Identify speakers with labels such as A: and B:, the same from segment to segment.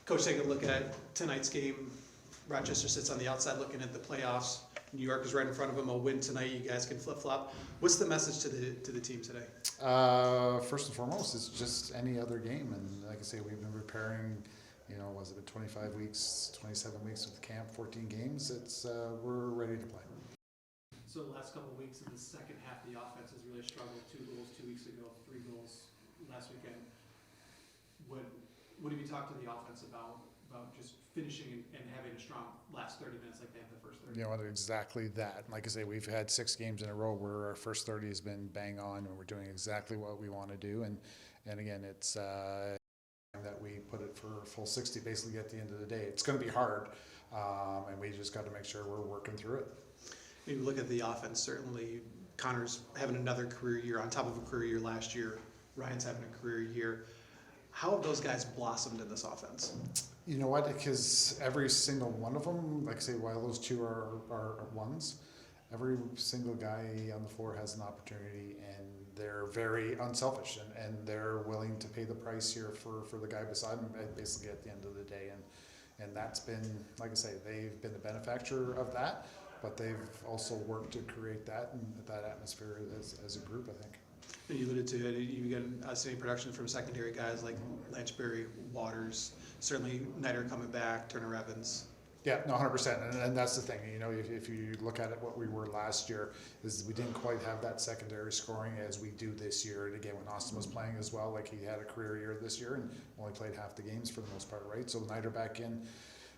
A: Coach, take a look at tonight's game. Rochester sits on the outside looking at the playoffs. New York is right in front of them. A win tonight, you guys can flip-flop. What's the message to the team today?
B: First and foremost, it's just any other game. And like I say, we've been preparing, was it 25 weeks, 27 weeks with camp, 14 games. We're ready to play.
A: So the last couple of weeks in the second half, the offense has really struggled. 2 goals 2 weeks ago, 3 goals last weekend. What have you talked to the offense about just finishing and having a strong last 30 minutes like they have the first 30?
B: Exactly that. Like I say, we've had 6 games in a row where our first 30 has been bang on, and we're doing exactly what we want to do. And again, it's that we put it for a full 60 basically at the end of the day. It's going to be hard, and we just got to make sure we're working through it.
A: If you look at the offense, certainly Connor's having another career year on top of a career year last year. Ryan's having a career year. How have those guys blossomed in this offense?
B: You know what? Because every single one of them, like I say, while those 2 are ones, every single guy on the floor has an opportunity, and they're very unselfish, and they're willing to pay the price here for the guy beside them, basically at the end of the day. And that's been, like I say, they've been the benefactor of that, but they've also worked to create that and that atmosphere as a group, I think.
A: And you alluded to it, you get outstanding production from secondary guys like Lanchberry, Waters, certainly Knighter coming back, Turner Evans.
B: Yeah, no, 100%. And that's the thing, if you look at it, what we were last year is we didn't quite have that secondary scoring as we do this year. And again, when Austin was playing as well, like he had a career year this year and only played half the games for the most part, right? So Knighter back in.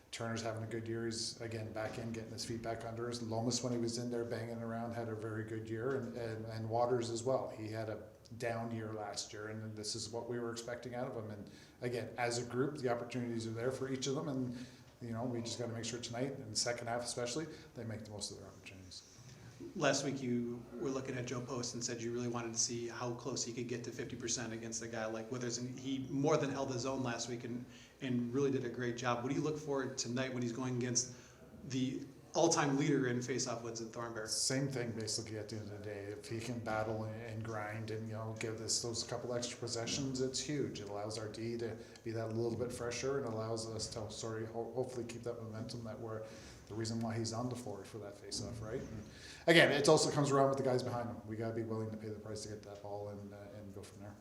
B: Turner's having a good year. He's, again, back in, getting his feet back under us. Lomas, when he was in there banging around, had a very good year. And Waters as well. He had a down year last year, and this is what we were expecting out of him. And, again, as a group, the opportunities are there for each of them. And, we just got to make sure tonight, in the second half especially, they make the most of their opportunities.
A: Last week you were looking at Joe Post and said you really wanted to see how close he could get to 50% against a guy like Withers, and he more than held his own last week and really did a great job. What do you look for tonight when he's going against the all-time leader in face-off wins in Thornberry?
B: Same thing basically at the end of the day. If he can battle and grind and give those couple extra possessions, it's huge. It allows our D to be that little bit fresher and allows us to hopefully keep that momentum that we're the reason why he's on the floor for that face-off, right? And again, it also comes around with the guys behind him. We got to be willing to pay the price to get that ball and go from there.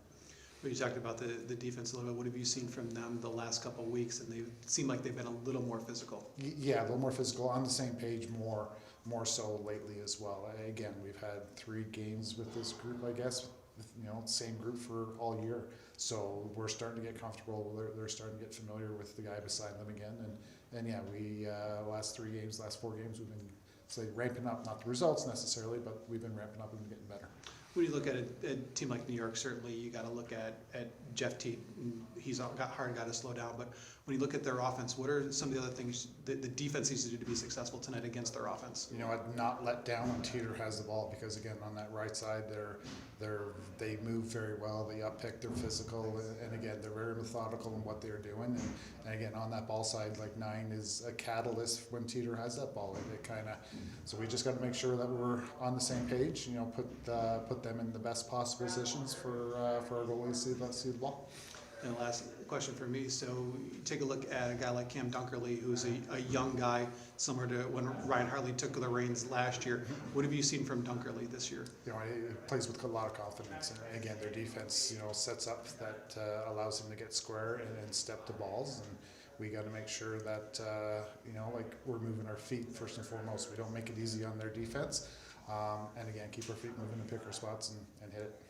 A: Well, you talked about the defense a little bit. What have you seen from them the last couple of weeks? And they seem like they've been a little more physical.
B: Yeah, a little more physical, on the same page more so lately as well. Again, we've had 3 games with this group, I guess, same group for all year. So we're starting to get comfortable. They're starting to get familiar with the guy beside them again. And yeah, we last 4 games, we've been ramping up, not the results necessarily, but we've been ramping up and getting better.
A: When you look at a team like New York, certainly you got to look at Jeff Teat. He's got to slow down. But when you look at their offense, what are some of the other things that the defense needs to do to be successful tonight against their offense?
B: I'd not let down when Teeter has the ball, because again, on that right side, they move very well. They uppick, they're physical, and again, they're very methodical in what they're doing. And again, on that ball side, like 9 is a catalyst when Teeter has that ball. So we just got to make sure that we're on the same page. Put them in the best possible positions for our goalies to see the ball.
A: And the last question for me, so you take a look at a guy like Cam Dunkerley, who's a young guy, similar to when Ryan Hartley took the reins last year. What have you seen from Dunkerley this year?
B: He plays with a lot of confidence. And again, their defense, sets up that allows him to get square and step to balls. And we got to make sure that, we're moving our feet first and foremost. We don't make it easy on their defense. And again, keep our feet moving and pick our spots and hit it.